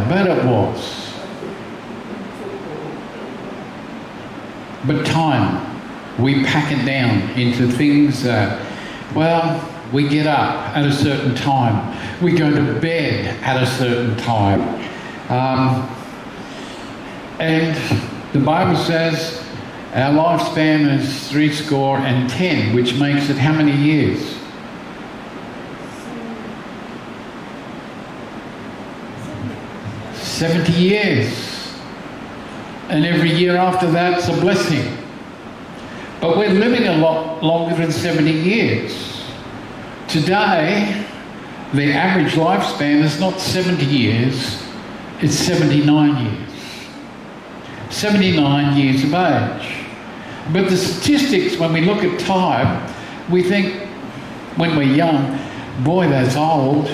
But it was. But time, we pack it down into things that, well, we get up at a certain time. We go to bed at a certain time. And the Bible says our lifespan is 70, which makes it how many years? 70 years. And every year after that's a blessing. But we're living a lot longer than 70 years. Today, the average lifespan is not 70 years, it's 79 years. 79 years of age. But the statistics, when we look at time, we think when we're young, boy, that's old.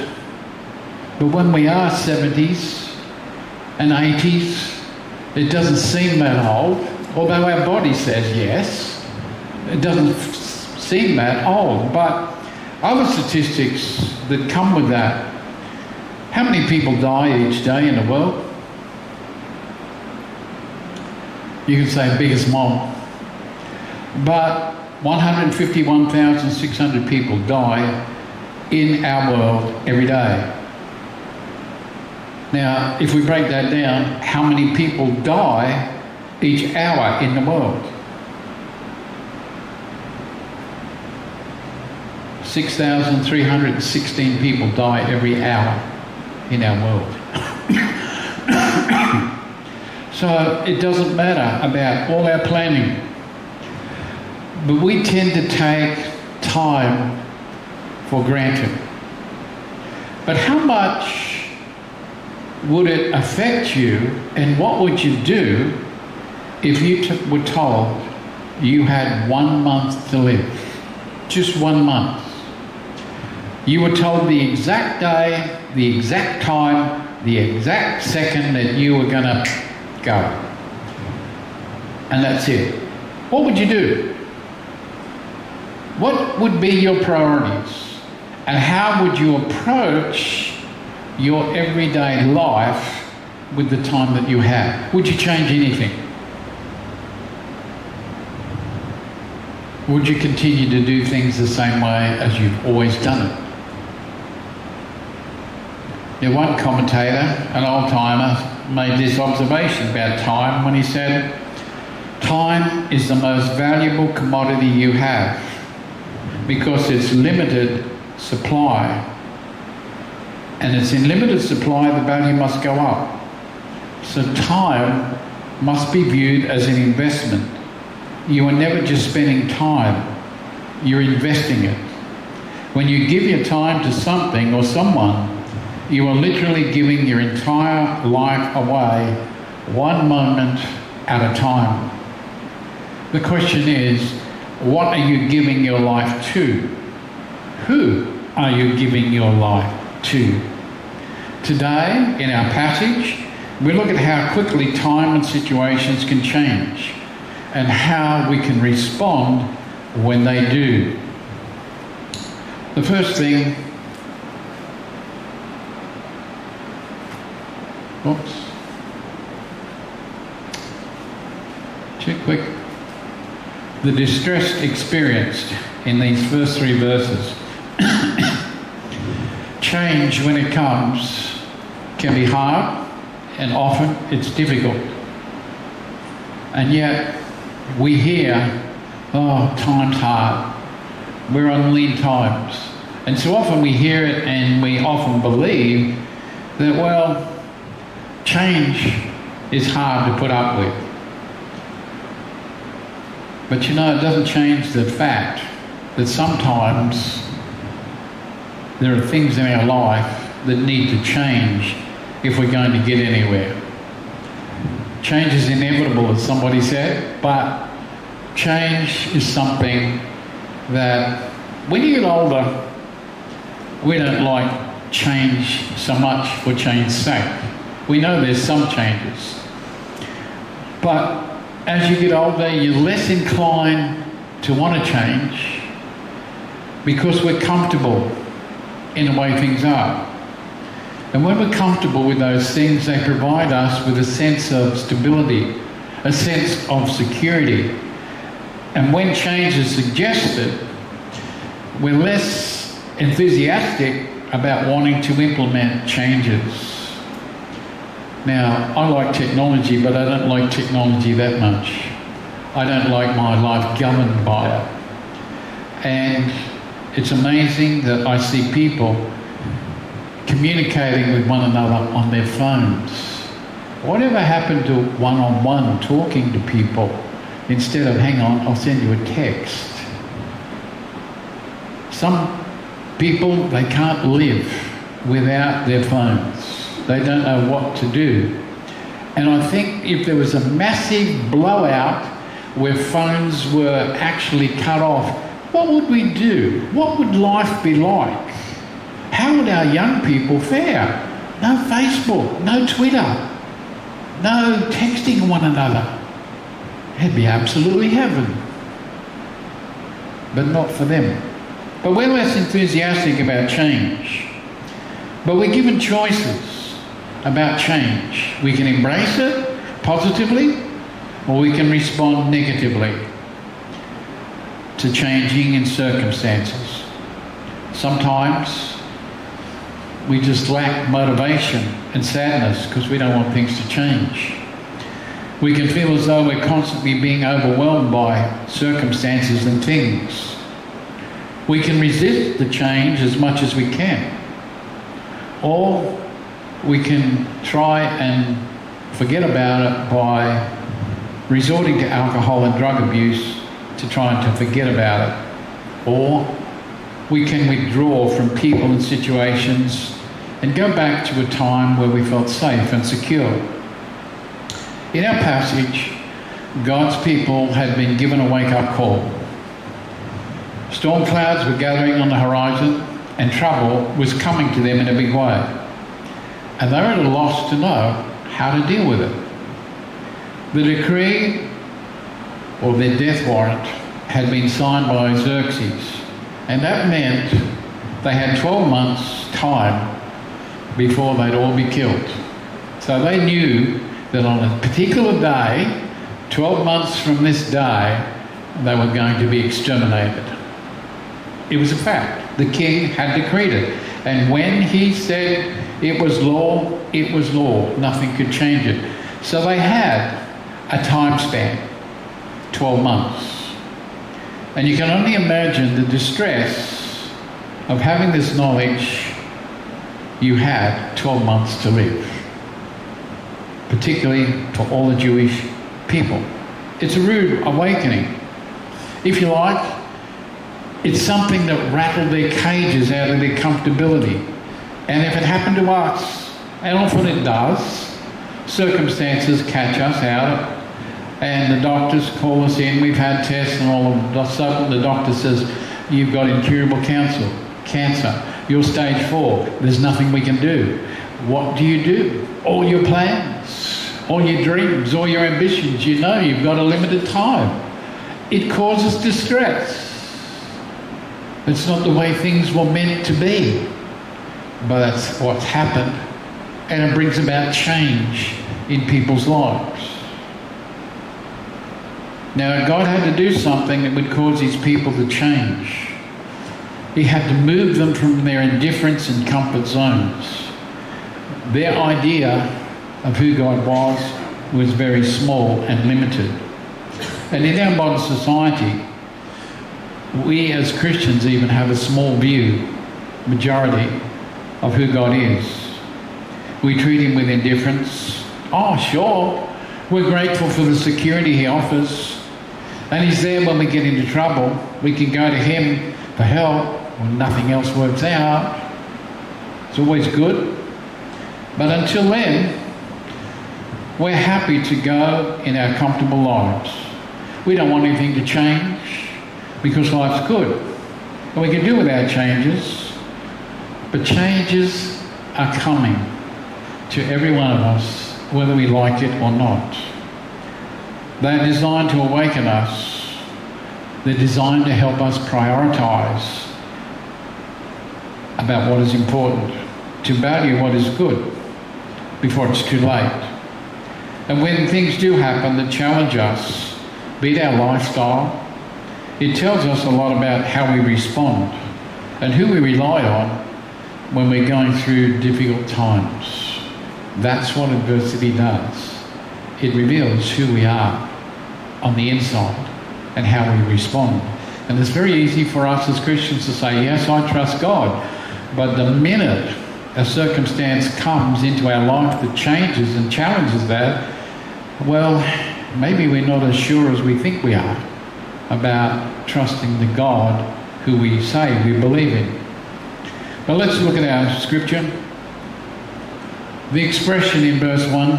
But when we are 70s and 80s, it doesn't seem that old, although our body says yes. It doesn't seem that old. But other statistics that come with that, how many people die each day in the world? You can say big or small. But 151,600 people die in our world every day. Now, if we break that down, how many people die each hour in the world? 6,316 people die every hour in our world. So it doesn't matter about all our planning. But we tend to take time for granted. But how much would it affect you, and what would you do if you were told you had 1 month to live? Just 1 month. You were told the exact day, the exact time, the exact second that you were going to go. And that's it. What would you do? What would be your priorities? And how would you approach your everyday life with the time that you have? Would you change anything? Would you continue to do things the same way as you've always done it? Now, one commentator, an old-timer, made this observation about time when he said, time is the most valuable commodity you have because it's limited supply. And it's in limited supply, the value must go up. So time must be viewed as an investment. You are never just spending time, you're investing it. When you give your time to something or someone, you are literally giving your entire life away, one moment at a time. The question is, what are you giving your life to? Who are you giving your life to? Today, in our passage, we look at how quickly time and situations can change and how we can respond when they do. The first thing, too quick. The distress experienced in these first 3 verses. Change, when it comes, can be hard, and often it's difficult. And yet we hear, oh, time's hard. We're on lean times. And so often we hear it and we often believe that, well, change is hard to put up with. But you know, it doesn't change the fact that sometimes there are things in our life that need to change if we're going to get anywhere. Change is inevitable, as somebody said, but change is something that when you get older, we don't like change so much for change's sake. We know there's some changes. But as you get older, you're less inclined to want to change because we're comfortable in the way things are. And when we're comfortable with those things, they provide us with a sense of stability, a sense of security. And when change is suggested, we're less enthusiastic about wanting to implement changes. Now, I like technology, but I don't like technology that much. I don't like my life governed by it. And it's amazing that I see people communicating with one another on their phones. Whatever happened to one-on-one talking to people instead of, hang on, I'll send you a text? Some people, they can't live without their phones. They don't know what to do. And I think if there was a massive blowout where phones were actually cut off, what would we do? What would life be like? How would our young people fare? No Facebook, no Twitter, no texting one another. It'd be absolutely heaven. But not for them. But we're less enthusiastic about change. But we're given choices about change. We can embrace it positively, or we can respond negatively to changing in circumstances. Sometimes we just lack motivation and sadness because we don't want things to change. We can feel as though we're constantly being overwhelmed by circumstances and things. We can resist the change as much as we can. Or we can try and forget about it by resorting to alcohol and drug abuse to try and forget about it. Or we can withdraw from people and situations and go back to a time where we felt safe and secure. In our passage, God's people had been given a wake-up call. Storm clouds were gathering on the horizon and trouble was coming to them in a big way. And they were at a loss to know how to deal with it. The decree, or their death warrant, had been signed by Xerxes. And that meant they had 12 months' time before they'd all be killed. So they knew that on a particular day, 12 months from this day, they were going to be exterminated. It was a fact. The king had decreed it. And when he said it was law, it was law. Nothing could change it. So they had a time span, 12 months. And you can only imagine the distress of having this knowledge. You had 12 months to live, particularly for all the Jewish people. It's a rude awakening. If you like, it's something that rattled their cages out of their comfortability. And if it happened to us, and often it does, circumstances catch us out and the doctors call us in, we've had tests and all of a sudden the doctor says, you've got incurable cancer, you're stage 4, there's nothing we can do. What do? All your plans, all your dreams, all your ambitions, you know you've got a limited time. It causes distress. It's not the way things were meant to be, but that's what's happened, and it brings about change in people's lives. Now, God had to do something that would cause his people to change. He had to move them from their indifference and comfort zones. Their idea of who God was very small and limited. And in our modern society, we as Christians even have a small view, majority, of who God is. We treat him with indifference. Oh, sure, we're grateful for the security he offers. And he's there when we get into trouble. We can go to him for help when nothing else works out. It's always good. But until then, we're happy to go in our comfortable lives. We don't want anything to change because life's good. And we can do without changes, but changes are coming to every one of us, whether we like it or not. They're designed to awaken us. They're designed to help us prioritise about what is important, to value what is good before it's too late. And when things do happen that challenge us, be it our lifestyle, it tells us a lot about how we respond and who we rely on when we're going through difficult times. That's what adversity does. It reveals who we are on the inside and how we respond. And it's very easy for us as Christians to say, yes, I trust God. But the minute a circumstance comes into our life that changes and challenges that, well, maybe we're not as sure as we think we are about trusting the God who we say we believe in. But let's look at our scripture. The expression in verse 1,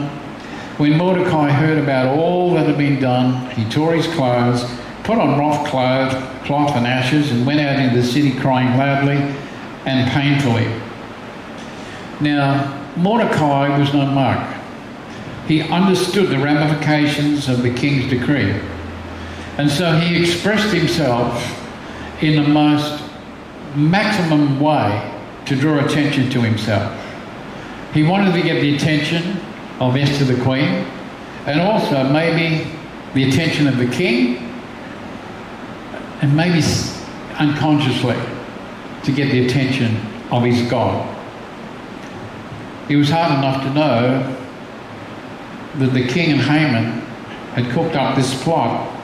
when Mordecai heard about all that had been done, he tore his clothes, put on rough cloth and ashes, and went out into the city crying loudly and painfully. Now, Mordecai was no mug. He understood the ramifications of the king's decree. And so he expressed himself in the most maximum way to draw attention to himself. He wanted to get the attention of Esther the queen, and also maybe the attention of the king, and maybe unconsciously to get the attention of his God. He was hard enough to know that the king and Haman had cooked up this plot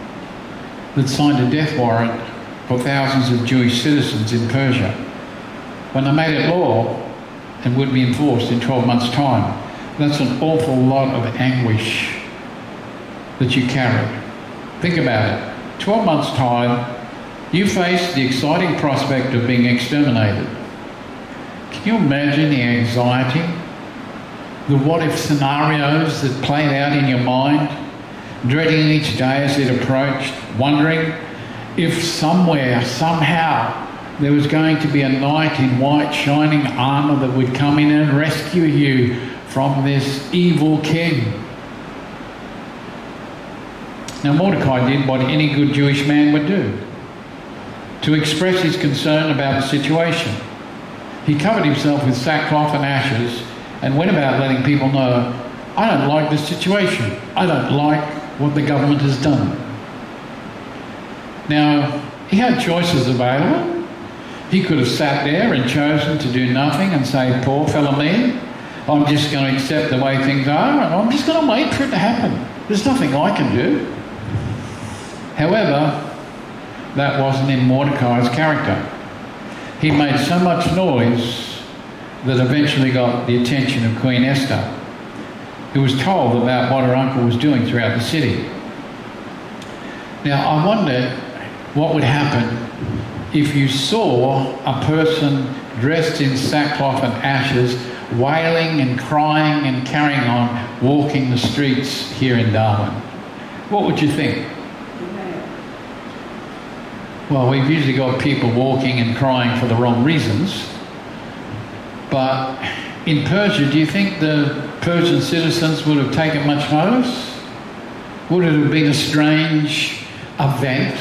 that signed a death warrant for thousands of Jewish citizens in Persia. When they made it law and would be enforced in 12 months' time, that's an awful lot of anguish that you carry. Think about it. 12 months' time, you face the exciting prospect of being exterminated. Can you imagine the anxiety, the what-if scenarios that played out in your mind, dreading each day as it approached, wondering if somewhere, somehow, there was going to be a knight in white shining armour that would come in and rescue you from this evil king. Now Mordecai did what any good Jewish man would do, to express his concern about the situation. He covered himself with sackcloth and ashes and went about letting people know, I don't like this situation. I don't like what the government has done. Now, he had choices available. He could have sat there and chosen to do nothing and say, poor fellow me, I'm just going to accept the way things are and I'm just going to wait for it to happen. There's nothing I can do. However, that wasn't in Mordecai's character. He made so much noise that eventually got the attention of Queen Esther, who was told about what her uncle was doing throughout the city. Now, I wonder what would happen if you saw a person dressed in sackcloth and ashes, wailing and crying and carrying on, walking the streets here in Darwin. What would you think? Well, we've usually got people walking and crying for the wrong reasons. But in Persia, do you think the Persian citizens would have taken much notice? Would it have been a strange event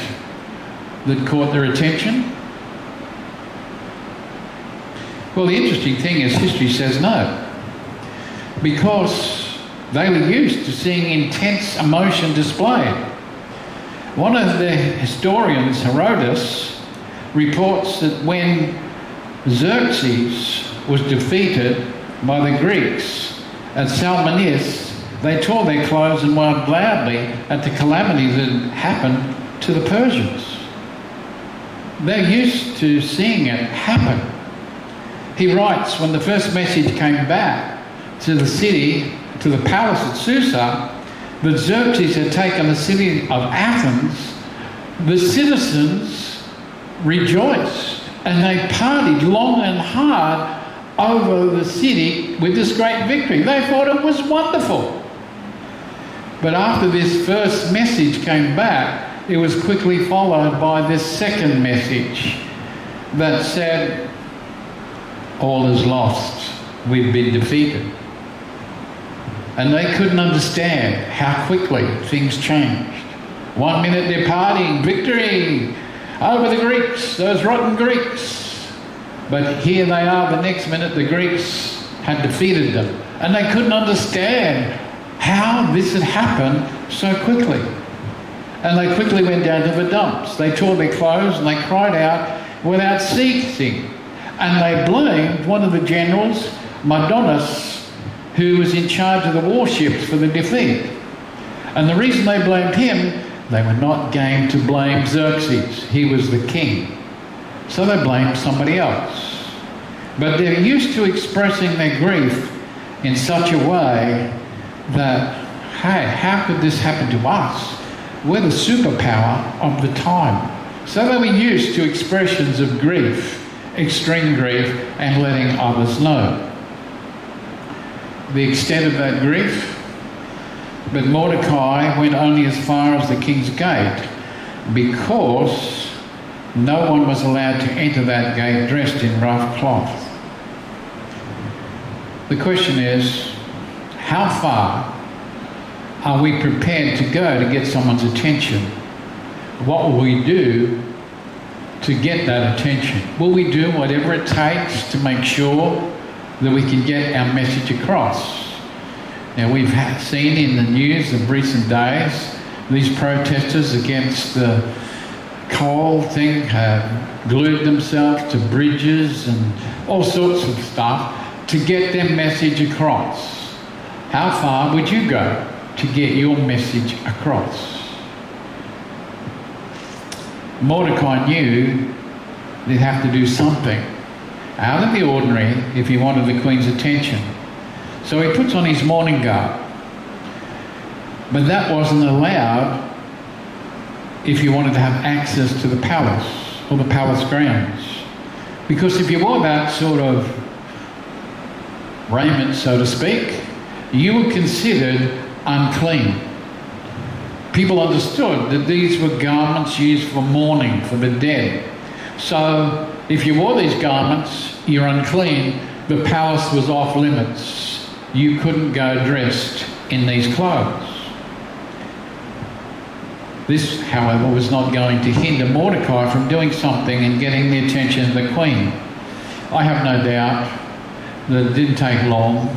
that caught their attention? Well, the interesting thing is history says no. Because they were used to seeing intense emotion displayed. One of the historians, Herodotus, reports that when Xerxes was defeated by the Greeks at Salmanis, they tore their clothes and wailed loudly at the calamity that had happened to the Persians. They're used to seeing it happen. He writes, when the first message came back to the city, to the palace at Susa, that Xerxes had taken the city of Athens, the citizens rejoiced and they partied long and hard over the city with this great victory. They thought it was wonderful. But after this first message came back, it was quickly followed by this second message that said, all is lost, we've been defeated. And they couldn't understand how quickly things changed. 1 minute they're partying, victory over the Greeks, those rotten Greeks. But here they are the next minute, the Greeks had defeated them. And they couldn't understand how this had happened so quickly. And they quickly went down to the dumps. They tore their clothes and they cried out without ceasing. And they blamed one of the generals, Madonnas, who was in charge of the warships for the defeat. And the reason they blamed him, they were not game to blame Xerxes. He was the king. So they blamed somebody else. But they're used to expressing their grief in such a way that, hey, how could this happen to us? We're the superpower of the time. So they were used to expressions of grief, extreme grief, and letting others know the extent of that grief. But Mordecai went only as far as the king's gate, because no one was allowed to enter that gate dressed in rough cloth. The question is, how far are we prepared to go to get someone's attention? What will we do to get that attention? Will we do whatever it takes to make sure that we can get our message across? Now, we've seen in the news of recent days, these protesters against the coal thing have glued themselves to bridges and all sorts of stuff to get their message across. How far would you go to get your message across? Mordecai knew they'd have to do something out of the ordinary if he wanted the queen's attention. So he puts on his mourning garb. But that wasn't allowed if you wanted to have access to the palace or the palace grounds. Because if you wore that sort of raiment, so to speak, you were considered unclean. People understood that these were garments used for mourning for the dead. So if you wore these garments, you're unclean. The palace was off limits. You couldn't go dressed in these clothes. This, however, was not going to hinder Mordecai from doing something and getting the attention of the queen. I have no doubt that it didn't take long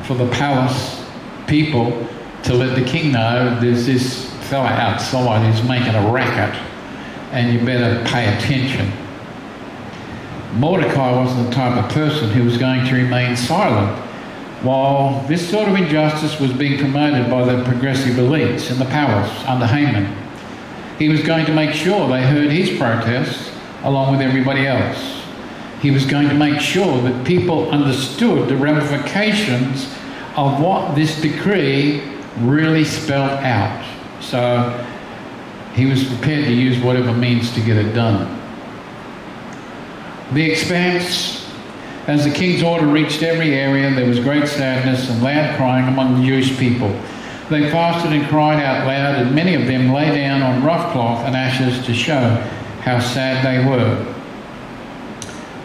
for the palace people to let the king know there's this fella outside who's making a racket and you better pay attention. Mordecai wasn't the type of person who was going to remain silent while this sort of injustice was being promoted by the progressive elites in the palace under Haman. He was going to make sure they heard his protest along with everybody else. He was going to make sure that people understood the ramifications of what this decree really spelled out. So he was prepared to use whatever means to get it done. The expanse, as the king's order reached every area, there was great sadness and loud crying among the Jewish people. They fasted and cried out loud, and many of them lay down on rough cloth and ashes to show how sad they were.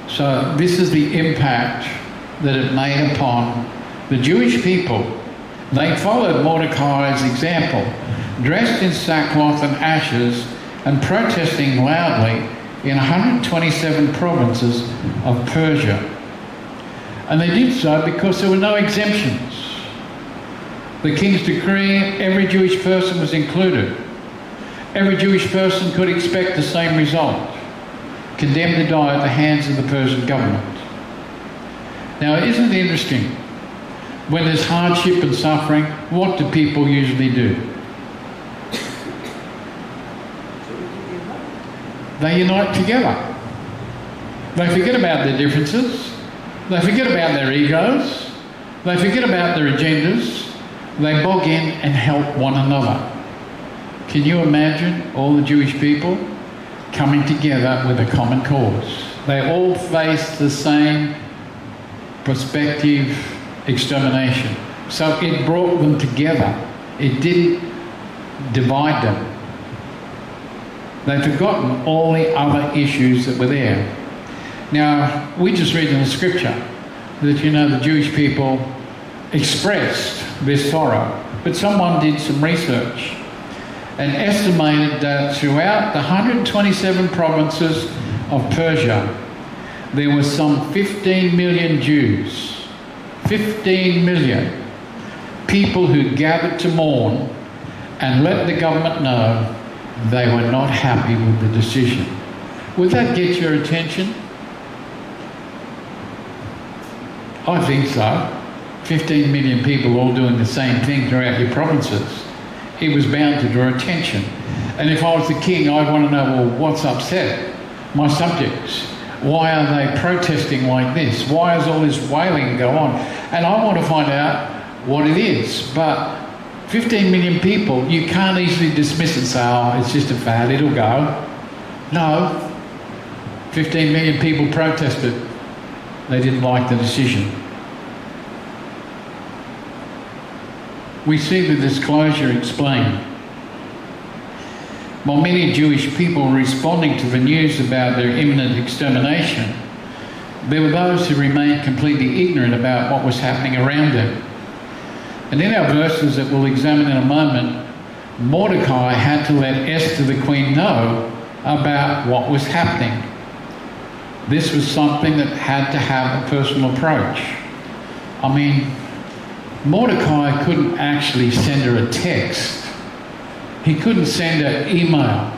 So this is the impact that it made upon the Jewish people. They followed Mordecai's example, dressed in sackcloth and ashes and protesting loudly in 127 provinces of Persia. And they did so because there were no exemptions. The king's decree, every Jewish person was included. Every Jewish person could expect the same result: condemned to die at the hands of the Persian government. Now, isn't it interesting? When there's hardship and suffering, what do people usually do? They unite together. They forget about their differences. They forget about their egos. They forget about their agendas. They bog in and help one another. Can you imagine all the Jewish people coming together with a common cause? They all face the same prospective extermination. So it brought them together. It didn't divide them. They'd forgotten all the other issues that were there. Now, we just read in the scripture that, the Jewish people expressed their sorrow. But someone did some research and estimated that throughout the 127 provinces of Persia, there were some 15 million Jews. 15 million people who gathered to mourn and let the government know they were not happy with the decision. Would that get your attention? I think so. 15 million people all doing the same thing throughout your provinces. It was bound to draw attention. And if I was the king, I'd want to know, well, what's upset my subjects? Why are they protesting like this? Why is all this wailing go on? And I want to find out what it is. But 15 million people, you can't easily dismiss it and say, oh, it's just a fad, it'll go. No. 15 million people protested. They didn't like the decision. We see the disclosure explained. While many Jewish people were responding to the news about their imminent extermination, there were those who remained completely ignorant about what was happening around them. And in our verses that we'll examine in a moment, Mordecai had to let Esther the queen know about what was happening. This was something that had to have a personal approach. I mean, Mordecai couldn't actually send her a text. He couldn't send her email.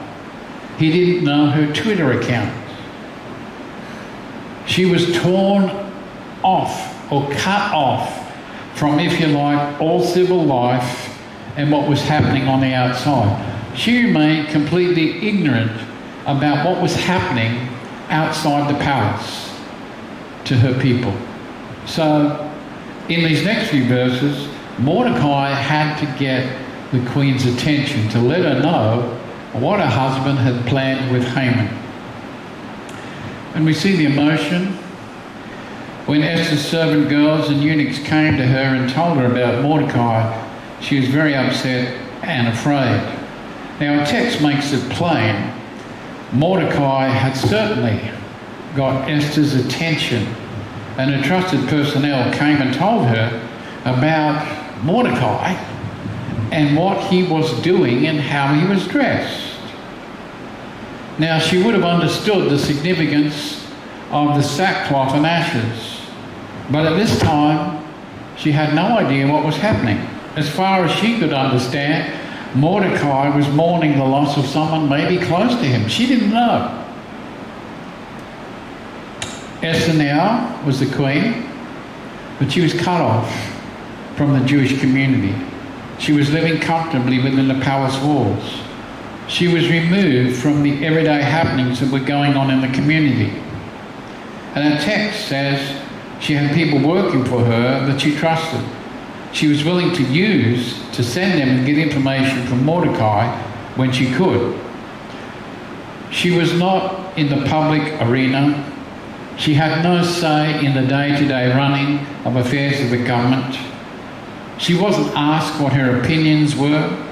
He didn't know her Twitter account. She was torn off or cut off from, if you like, all civil life and what was happening on the outside. She remained completely ignorant about what was happening outside the palace to her people. So, in these next few verses, Mordecai had to get the queen's attention to let her know what her husband had planned with Haman. And we see the emotion when Esther's servant girls and eunuchs came to her and told her about Mordecai. She was very upset and afraid. Now, our text makes it plain Mordecai had certainly got Esther's attention, and a trusted personnel came and told her about Mordecai and what he was doing and how he was dressed. Now, she would have understood the significance of the sackcloth and ashes, but at this time, she had no idea what was happening. As far as she could understand, Mordecai was mourning the loss of someone maybe close to him. She didn't know. Esther now was the queen, but she was cut off from the Jewish community. She was living comfortably within the palace walls. She was removed from the everyday happenings that were going on in the community. And our text says she had people working for her that she trusted. She was willing to use to send them and get information from Mordecai when she could. She was not in the public arena. She had no say in the day-to-day running of affairs of the government. She wasn't asked what her opinions were.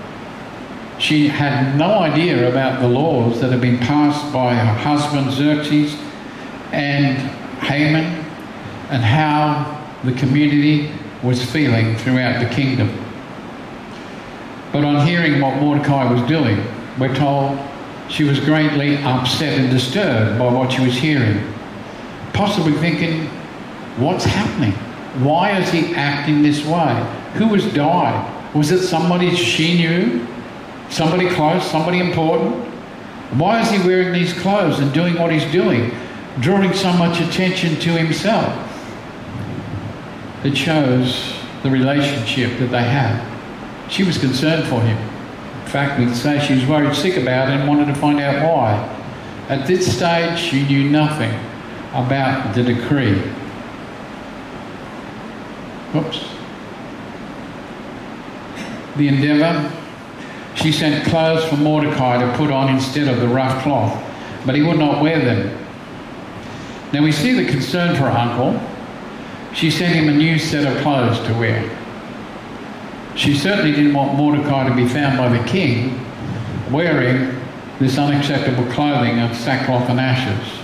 She had no idea about the laws that had been passed by her husband Xerxes and Haman and how the community was feeling throughout the kingdom. But on hearing what Mordecai was doing, we're told she was greatly upset and disturbed by what she was hearing, possibly thinking, what's happening? Why is he acting this way? Who has died? Was it somebody she knew? Somebody close? Somebody important? Why is he wearing these clothes and doing what he's doing, drawing so much attention to himself? It shows the relationship that they had. She was concerned for him. In fact, we could say she was worried sick about it and wanted to find out why. At this stage, she knew nothing about the decree. Oops. The endeavour, she sent clothes for Mordecai to put on instead of the rough cloth, but he would not wear them. Now we see the concern for her uncle. She sent him a new set of clothes to wear. She certainly didn't want Mordecai to be found by the king wearing this unacceptable clothing of sackcloth and ashes,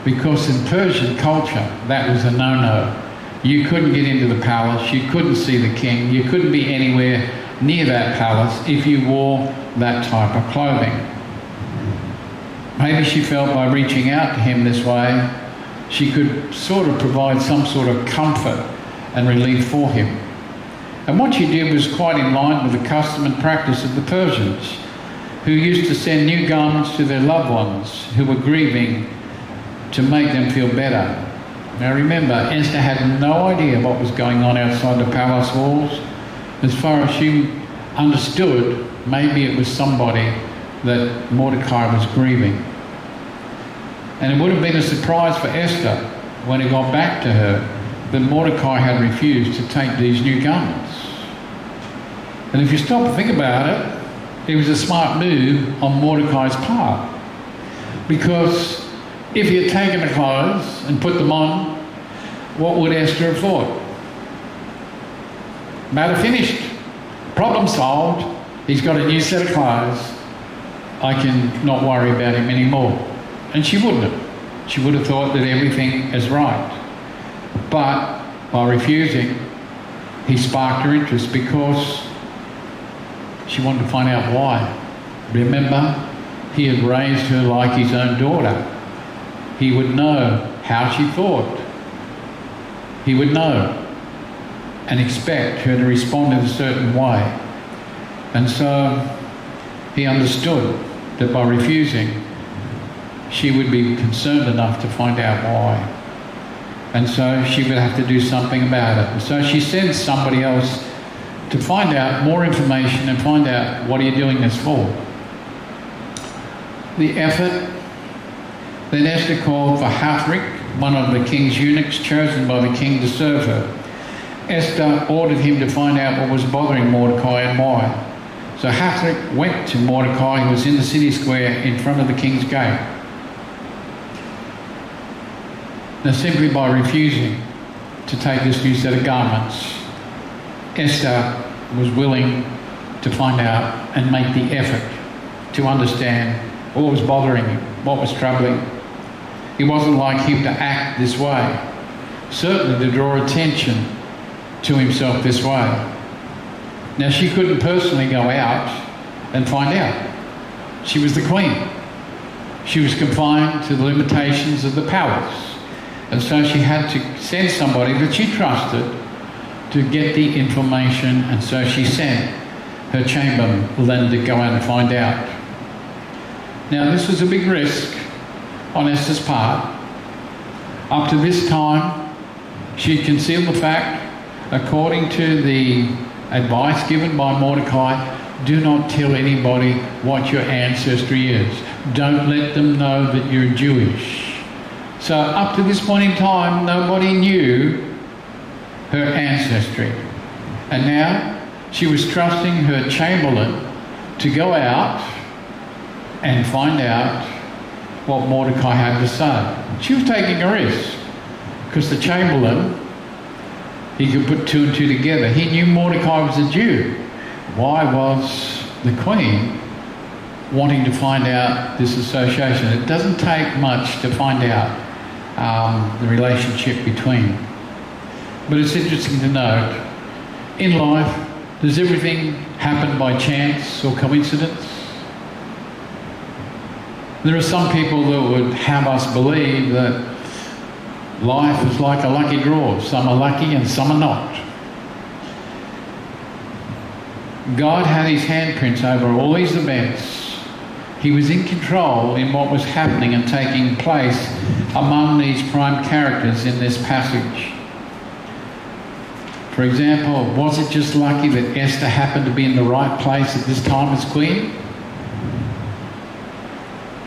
because in Persian culture that was a no-no. You couldn't get into the palace, you couldn't see the king, you couldn't be anywhere near that palace if you wore that type of clothing. Maybe she felt by reaching out to him this way, she could sort of provide some sort of comfort and relief for him. And what she did was quite in line with the custom and practice of the Persians, who used to send new garments to their loved ones who were grieving to make them feel better. Now remember, Esther had no idea what was going on outside the palace walls. As far as she understood, maybe it was somebody that Mordecai was grieving. And it would have been a surprise for Esther when it got back to her that Mordecai had refused to take these new garments. And if you stop and think about it, it was a smart move on Mordecai's part. Because if he had taken the clothes and put them on, what would Esther have thought? Matter finished. Problem solved. He's got a new set of clothes. I can not worry about him anymore. And she wouldn't have. She would have thought that everything is right. But by refusing, he sparked her interest because she wanted to find out why. Remember, he had raised her like his own daughter. He would know how she thought. He would know and expect her to respond in a certain way. And so he understood that by refusing, she would be concerned enough to find out why. And so she would have to do something about it. And so she sends somebody else to find out more information and find out, what are you doing this for? The effort. Then Esther called for Hathach, one of the king's eunuchs chosen by the king to serve her. Esther ordered him to find out what was bothering Mordecai and why. So Hathach went to Mordecai, who was in the city square in front of the king's gate. Now, simply by refusing to take this new set of garments, Esther was willing to find out and make the effort to understand what was bothering him, what was troubling. It wasn't like him to act this way, certainly to draw attention to himself this way. Now, she couldn't personally go out and find out. She was the queen. She was confined to the limitations of the palace. And so she had to send somebody that she trusted to get the information, and so she sent her chamberlain to go out and find out. Now, this was a big risk on Esther's part. Up to this time, she had concealed the fact, according to the advice given by Mordecai, do not tell anybody what your ancestry is. Don't let them know that you're Jewish. So up to this point in time, nobody knew her ancestry. And now she was trusting her chamberlain to go out and find out what Mordecai had to say. She was taking a risk because the chamberlain, he could put two and two together. He knew Mordecai was a Jew. Why was the queen wanting to find out this association? It doesn't take much to find out the relationship between. But it's interesting to note, in life, does everything happen by chance or coincidence? There are some people that would have us believe that life is like a lucky draw. Some are lucky and some are not. God had his handprints over all these events. He was in control in what was happening and taking place among these prime characters in this passage. For example, was it just lucky that Esther happened to be in the right place at this time as queen?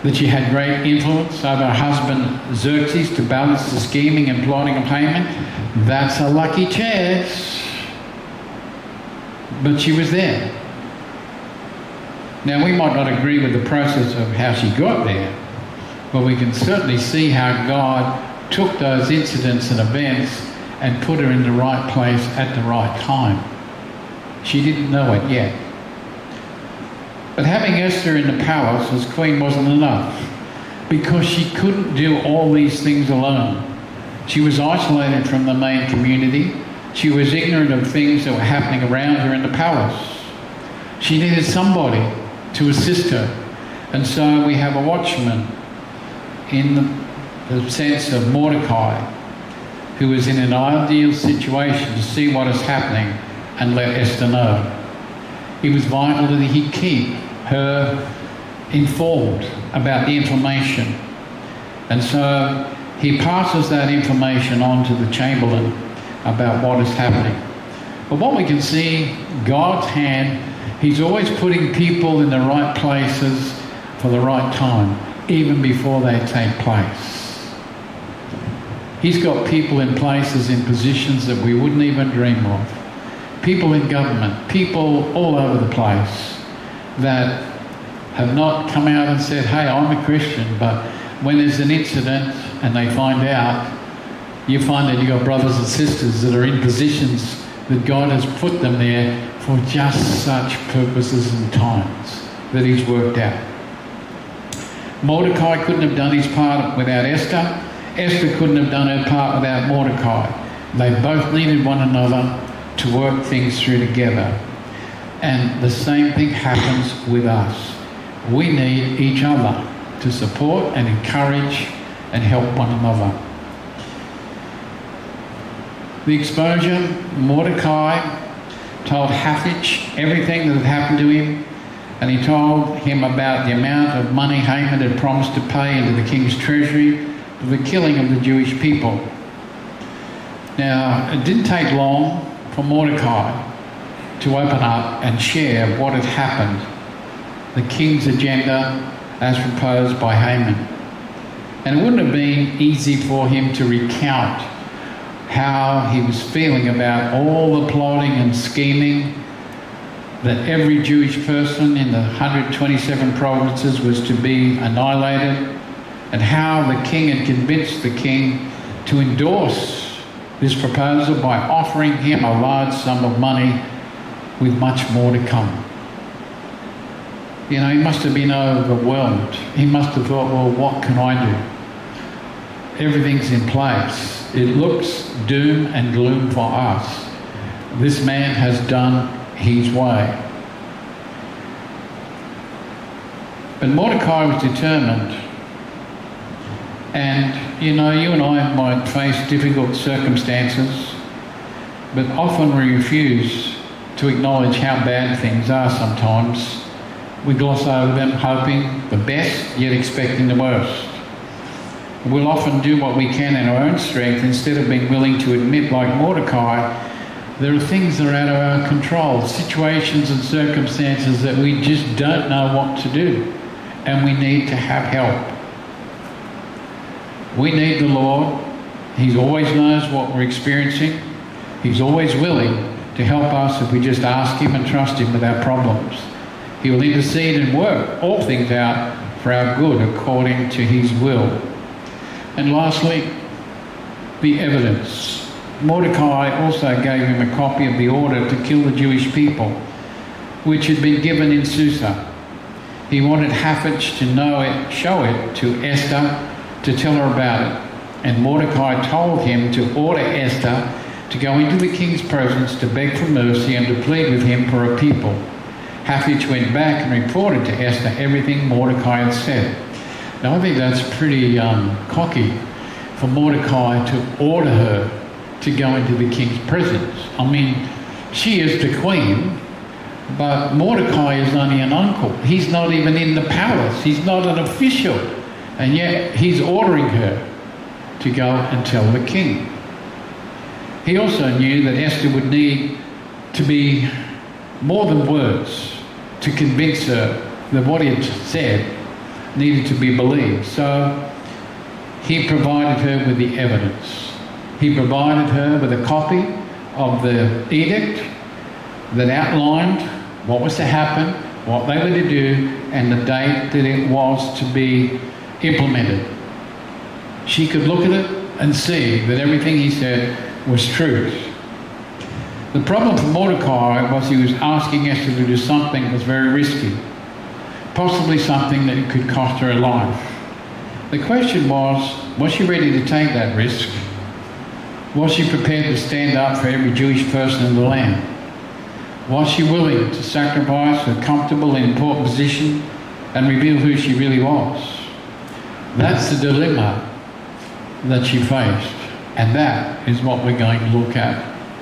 That she had great influence over her husband Xerxes to balance the scheming and plotting of Haman? That's a lucky chance. But she was there. Now, we might not agree with the process of how she got there, but we can certainly see how God took those incidents and events and put her in the right place at the right time. She didn't know it yet. But having Esther in the palace as queen wasn't enough, because she couldn't do all these things alone. She was isolated from the main community. She was ignorant of things that were happening around her in the palace. She needed somebody to assist her. And so we have a watchman in the sense of Mordecai, who was in an ideal situation to see what is happening and let Esther know. It was vital that he keep her informed about the information. And so he passes that information on to the Chamberlain about what is happening. But what we can see, God's hand, he's always putting people in the right places for the right time, even before they take place. He's got people in places, in positions that we wouldn't even dream of. People in government, people all over the place that have not come out and said, hey, I'm a Christian, but when there's an incident and they find out, you find that you've got brothers and sisters that are in positions that God has put them there for just such purposes and times that he's worked out. Mordecai couldn't have done his part without Esther. Esther couldn't have done her part without Mordecai. They both needed one another to work things through together. And the same thing happens with us. We need each other to support and encourage and help one another. The exposure, Mordecai told Hathach everything that had happened to him, and he told him about the amount of money Haman had promised to pay into the king's treasury for the killing of the Jewish people. Now, it didn't take long for Mordecai to open up and share what had happened, the king's agenda as proposed by Haman. And it wouldn't have been easy for him to recount how he was feeling about all the plotting and scheming, that every Jewish person in the 127 provinces was to be annihilated, and how the king had convinced the king to endorse this proposal by offering him a large sum of money with much more to come. You know, he must have been overwhelmed. He must have thought, well, what can I do? Everything's in place. It looks doom and gloom for us. This man has done his way. But Mordecai was determined. And, you know, you and I might face difficult circumstances, but often we refuse to acknowledge how bad things are sometimes. We gloss over them, hoping the best, yet expecting the worst. We'll often do what we can in our own strength instead of being willing to admit, like Mordecai, there are things that are out of our control, situations and circumstances that we just don't know what to do, and we need to have help. We need the Lord. He always knows what we're experiencing. He's always willing to help us if we just ask him and trust him with our problems. He will intercede and work all things out for our good according to his will. And lastly, the evidence. Mordecai also gave him a copy of the order to kill the Jewish people, which had been given in Susa. He wanted Hathach to know it, show it to Esther, to tell her about it. And Mordecai told him to order Esther to go into the king's presence to beg for mercy and to plead with him for her people. Hathach went back and reported to Esther everything Mordecai had said. Now, I think that's pretty cocky for Mordecai to order her to go into the king's presence. I mean, she is the queen, but Mordecai is only an uncle. He's not even in the palace. He's not an official. And yet, he's ordering her to go and tell the king. He also knew that Esther would need to be more than words to convince her that what he had said needed to be believed. So he provided her with the evidence. He provided her with a copy of the edict that outlined what was to happen, what they were to do, and the date that it was to be implemented. She could look at it and see that everything he said was truth. The problem for Mordecai was he was asking Esther to do something that was very risky, possibly something that could cost her a life. The question was she ready to take that risk? Was she prepared to stand up for every Jewish person in the land? Was she willing to sacrifice her comfortable and important position and reveal who she really was? That's the dilemma that she faced. And that is what we're going to look at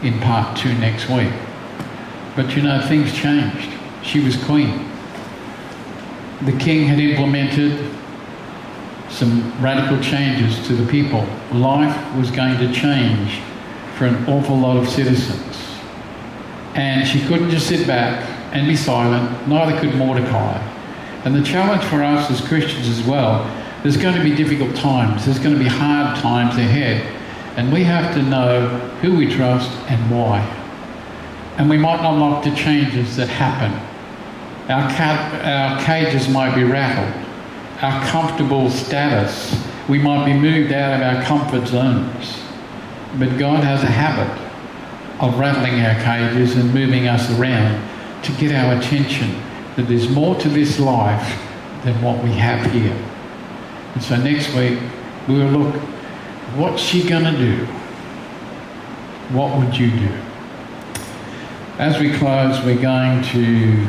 in part 2 next week. But you know, things changed. She was queen. The king had implemented some radical changes to the people. Life was going to change for an awful lot of citizens. And she couldn't just sit back and be silent, neither could Mordecai. And the challenge for us as Christians as well, there's going to be difficult times, there's going to be hard times ahead, and we have to know who we trust and why. And we might not like the changes that happen. Our cages might be rattled. Our comfortable status, we might be moved out of our comfort zones. But God has a habit of rattling our cages and moving us around to get our attention that there's more to this life than what we have here. And so next week, we will look, what's she going to do? What would you do? As we close, we're going to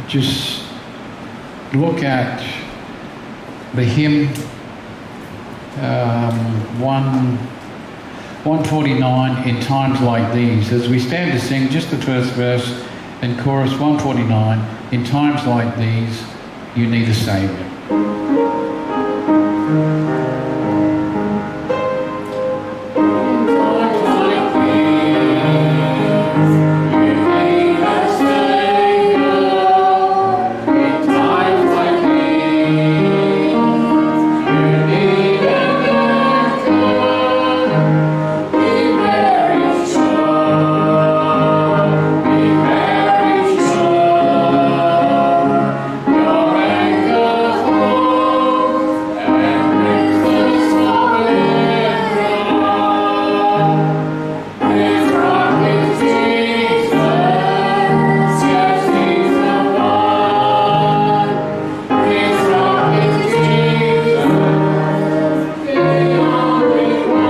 just look at the hymn 149, In Times Like These. As we stand to sing just the first verse and chorus 149, In times like these, you need a Saviour.